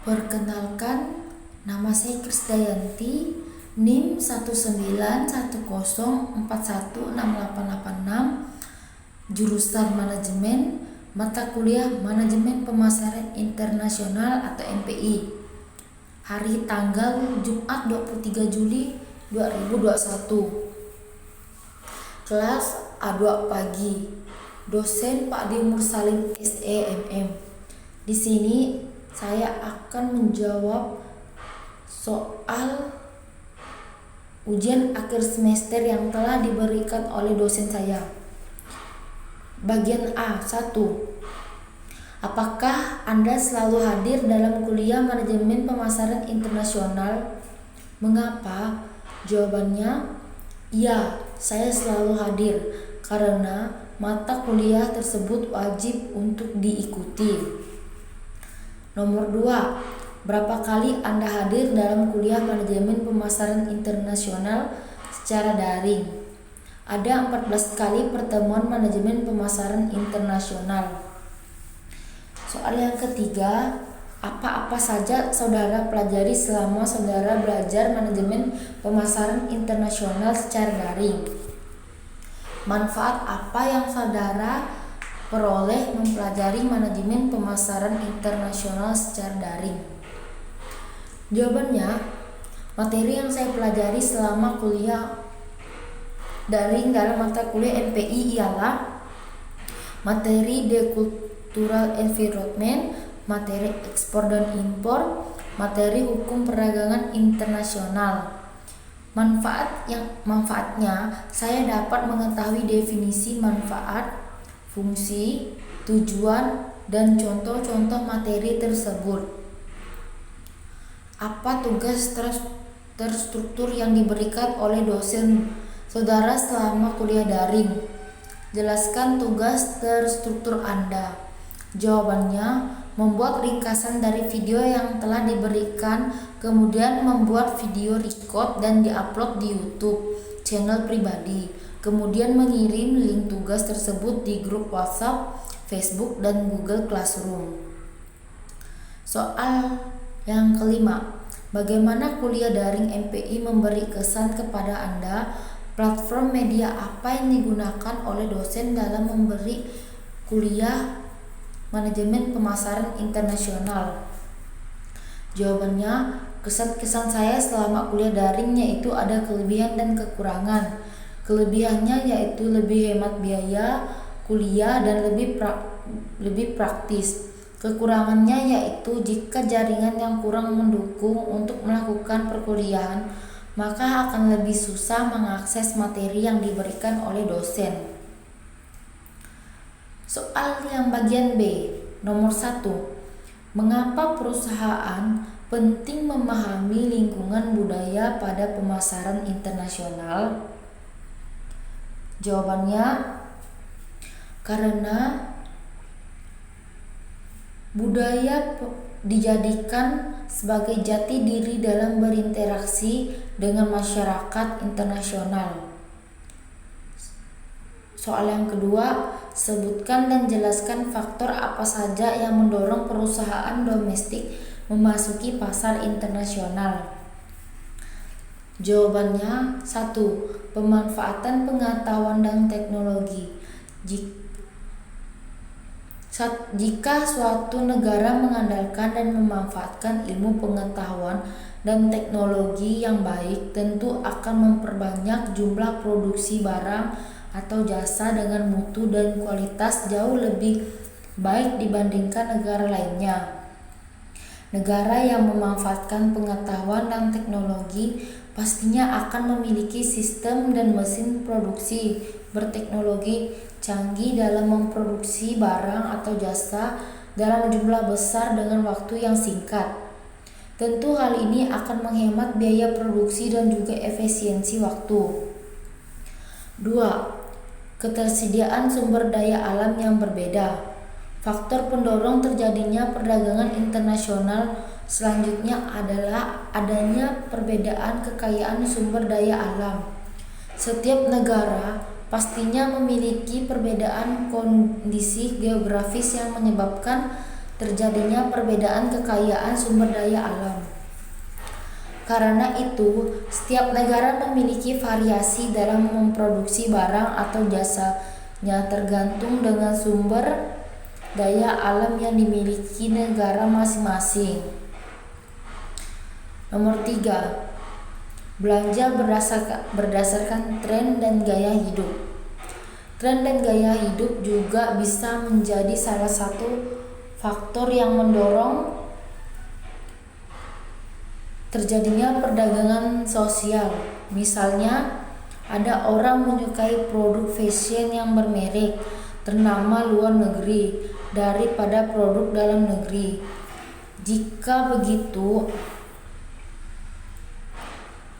Perkenalkan, nama saya Krisdayanti, NIM 19104168886, jurusan Manajemen, mata kuliah Manajemen Pemasaran Internasional atau MPI. Hari tanggal Jumat 23 Juli 2021. Kelas A2 pagi. Dosen Pak D. Mursalim SEMM. Di sini saya akan menjawab soal ujian akhir semester yang telah diberikan oleh dosen saya. Bagian A, 1. Apakah Anda selalu hadir dalam kuliah Manajemen Pemasaran Internasional? Mengapa? Jawabannya, iya, saya selalu hadir karena mata kuliah tersebut wajib untuk diikuti. Nomor 2. Berapa kali Anda hadir dalam kuliah Manajemen Pemasaran Internasional secara daring? Ada 14 kali pertemuan Manajemen Pemasaran Internasional. Soal yang ketiga, apa-apa saja saudara pelajari selama saudara belajar Manajemen Pemasaran Internasional secara daring? Manfaat apa yang saudara peroleh mempelajari Manajemen Pemasaran Internasional secara daring? Jawabannya, materi yang saya pelajari selama kuliah daring dalam mata kuliah MPI ialah materi Cultural Environment, materi ekspor dan impor, materi hukum perdagangan internasional. Manfaatnya saya dapat mengetahui definisi manfaat, fungsi, tujuan, dan contoh-contoh materi tersebut. Apa tugas terstruktur yang diberikan oleh dosen saudara selama kuliah daring? Jelaskan tugas terstruktur Anda. Jawabannya, membuat ringkasan dari video yang telah diberikan, kemudian membuat video record dan diupload di YouTube channel pribadi. Kemudian mengirim link tugas tersebut di grup WhatsApp, Facebook, dan Google Classroom. Soal yang kelima, bagaimana kuliah daring MPI memberi kesan kepada Anda? Platform media apa yang digunakan oleh dosen dalam memberi kuliah Manajemen Pemasaran Internasional? Jawabannya, kesan-kesan saya selama kuliah daring yaitu ada kelebihan dan kekurangan. Kelebihannya yaitu lebih hemat biaya kuliah dan lebih praktis. Kekurangannya yaitu jika jaringan yang kurang mendukung untuk melakukan perkuliahan, maka akan lebih susah mengakses materi yang diberikan oleh dosen. Soal yang bagian B, nomor 1. Mengapa perusahaan penting memahami lingkungan budaya pada pemasaran internasional? Jawabannya, karena budaya dijadikan sebagai jati diri dalam berinteraksi dengan masyarakat internasional. Soal yang kedua, sebutkan dan jelaskan faktor apa saja yang mendorong perusahaan domestik memasuki pasar internasional. Jawabannya, 1. Pemanfaatan pengetahuan dan teknologi. Jika suatu negara mengandalkan dan memanfaatkan ilmu pengetahuan dan teknologi yang baik, tentu akan memperbanyak jumlah produksi barang atau jasa dengan mutu dan kualitas jauh lebih baik dibandingkan negara lainnya. Negara yang memanfaatkan pengetahuan dan teknologi pastinya akan memiliki sistem dan mesin produksi berteknologi canggih dalam memproduksi barang atau jasa dalam jumlah besar dengan waktu yang singkat. Tentu hal ini akan menghemat biaya produksi dan juga efisiensi waktu. 2. Ketersediaan sumber daya alam yang berbeda. Faktor pendorong terjadinya perdagangan internasional selanjutnya adalah adanya perbedaan kekayaan sumber daya alam. Setiap negara pastinya memiliki perbedaan kondisi geografis yang menyebabkan terjadinya perbedaan kekayaan sumber daya alam. Karena itu, setiap negara memiliki variasi dalam memproduksi barang atau jasanya tergantung dengan sumber daya alam yang dimiliki negara masing-masing. Nomor 3. Belanja berdasarkan tren dan gaya hidup. Tren dan gaya hidup juga bisa menjadi salah satu faktor yang mendorong terjadinya perdagangan sosial. Misalnya, ada orang menyukai produk fashion yang bermerek ternama luar negeri daripada produk dalam negeri. Jika begitu,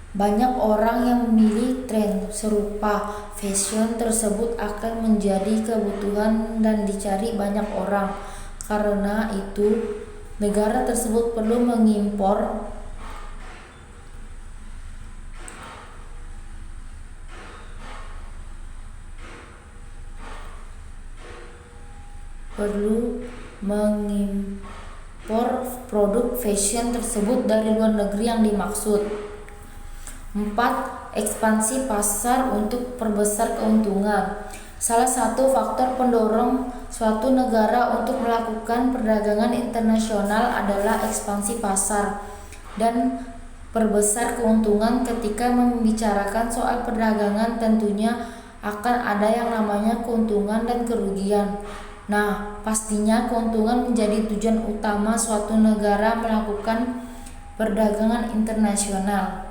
banyak orang yang memilih tren serupa fashion tersebut akan menjadi kebutuhan dan dicari banyak orang. Karena itu, negara tersebut perlu mengimpor produk fashion tersebut dari luar negeri yang dimaksud. 4. Ekspansi pasar untuk perbesar keuntungan. Salah satu faktor pendorong suatu negara untuk melakukan perdagangan internasional adalah ekspansi pasar dan perbesar keuntungan. Ketika membicarakan soal perdagangan, tentunya akan ada yang namanya keuntungan dan kerugian. Nah, pastinya keuntungan menjadi tujuan utama suatu negara melakukan perdagangan internasional.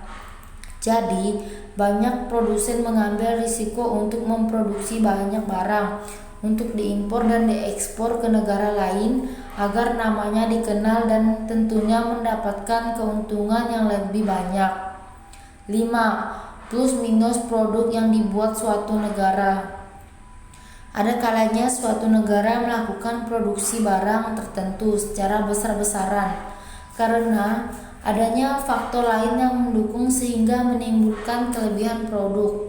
Jadi, banyak produsen mengambil risiko untuk memproduksi banyak barang untuk diimpor dan diekspor ke negara lain agar namanya dikenal dan tentunya mendapatkan keuntungan yang lebih banyak. 5. Plus minus produk yang dibuat suatu negara. Ada kalanya suatu negara melakukan produksi barang tertentu secara besar-besaran karena adanya faktor lain yang mendukung sehingga menimbulkan kelebihan produk.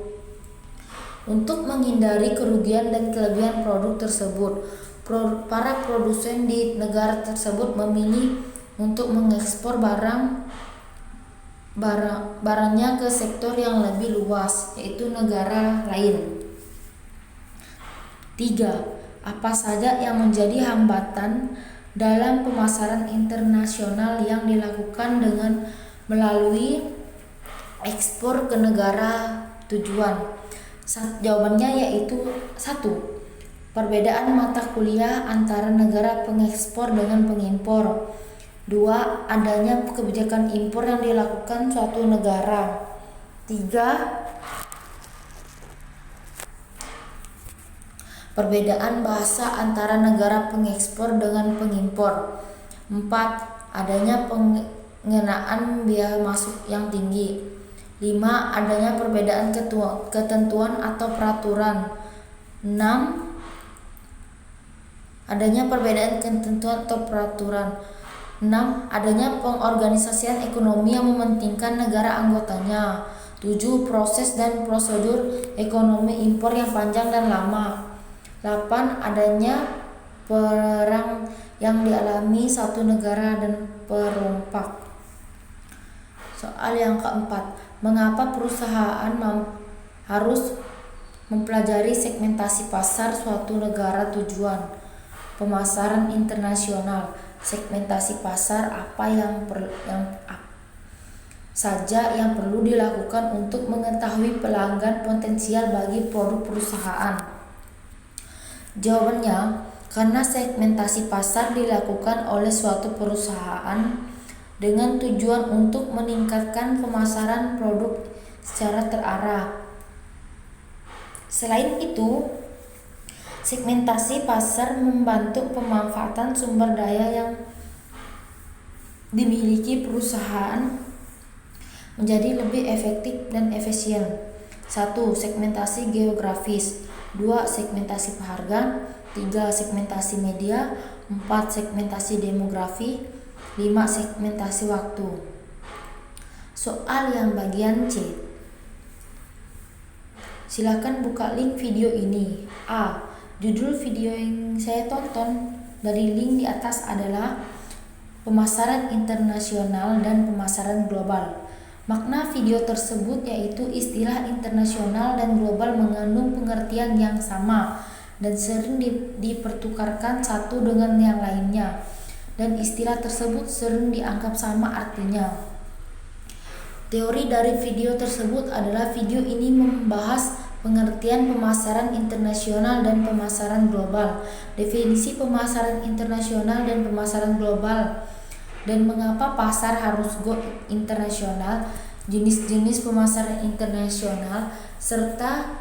Untuk menghindari kerugian dan kelebihan produk tersebut, para produsen di negara tersebut memilih untuk mengekspor barangnya ke sektor yang lebih luas, yaitu negara lain. 3. Apa saja yang menjadi hambatan dalam pemasaran internasional yang dilakukan dengan melalui ekspor ke negara tujuan? Jawabannya yaitu 1. Perbedaan mata kuliah antara negara pengekspor dengan pengimpor. 2. Adanya kebijakan impor yang dilakukan suatu negara. 3. Perbedaan bahasa antara negara pengekspor dengan pengimpor. 4. Adanya pengenaan biaya masuk yang tinggi. 5. Adanya perbedaan ketentuan atau peraturan. 6. Adanya perbedaan ketentuan atau peraturan. 6. Adanya pengorganisasian ekonomi yang mementingkan negara anggotanya. 7. Proses dan prosedur ekonomi impor yang panjang dan lama. 8. Adanya perang yang dialami satu negara dan perompak. Soal yang keempat, mengapa perusahaan harus mempelajari segmentasi pasar suatu negara tujuan? Pemasaran internasional. Segmentasi pasar apa saja yang perlu dilakukan untuk mengetahui pelanggan potensial bagi produk perusahaan? Jawabannya, karena segmentasi pasar dilakukan oleh suatu perusahaan dengan tujuan untuk meningkatkan pemasaran produk secara terarah. Selain itu, segmentasi pasar membantu pemanfaatan sumber daya yang dimiliki perusahaan menjadi lebih efektif dan efisien. 1. Segmentasi geografis. 2. Segmentasi harga. 3. Segmentasi media. 4. Segmentasi demografi. 5. Segmentasi waktu. Soal yang bagian C. Silakan buka link video ini. A. Judul video yang saya tonton. dari link di atas adalah pemasaran internasional dan pemasaran global. Makna video tersebut yaitu istilah internasional dan global mengandung pengertian yang sama dan sering dipertukarkan satu dengan yang lainnya, dan istilah tersebut sering dianggap sama artinya. Teori dari video tersebut adalah video ini membahas pengertian pemasaran internasional dan pemasaran global, definisi pemasaran internasional dan pemasaran global, dan mengapa pasar harus go internasional, jenis-jenis pemasaran internasional, serta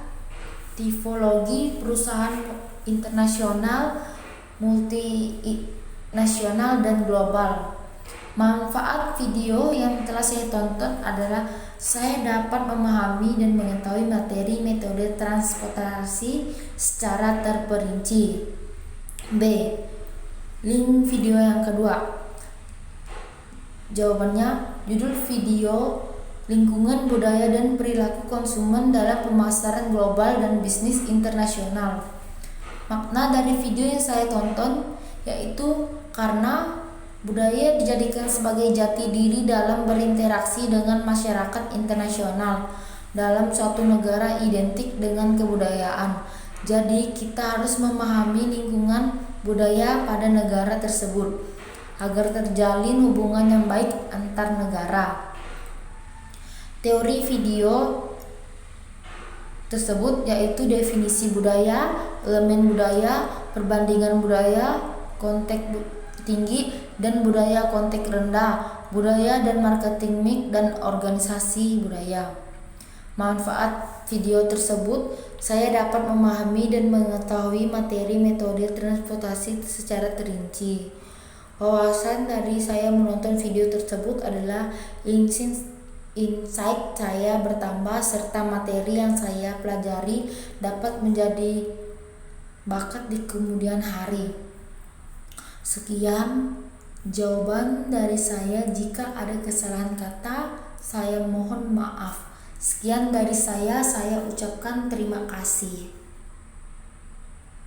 tipologi perusahaan internasional, multinasional, dan global. Manfaat video yang telah saya tonton adalah saya dapat memahami dan mengetahui materi metode transportasi secara terperinci. B. Link video yang kedua. Jawabannya, judul video lingkungan, budaya, dan perilaku konsumen dalam pemasaran global dan bisnis internasional. Makna dari video yang saya tonton yaitu karena budaya dijadikan sebagai jati diri dalam berinteraksi dengan masyarakat internasional. Dalam suatu negara identik dengan kebudayaan. Jadi kita harus memahami lingkungan budaya pada negara tersebut agar terjalin hubungan yang baik antar negara. Teori video tersebut yaitu definisi budaya, elemen budaya, perbandingan budaya, konteks tinggi dan budaya konteks rendah, budaya dan marketing mix, dan organisasi budaya. Manfaat video tersebut, saya dapat memahami dan mengetahui materi metode transportasi secara terinci. Wawasan dari saya menonton video tersebut adalah insight saya bertambah serta materi yang saya pelajari dapat menjadi bakat di kemudian hari. Sekian jawaban dari saya. Jika ada kesalahan kata, saya mohon maaf. Sekian dari saya ucapkan terima kasih.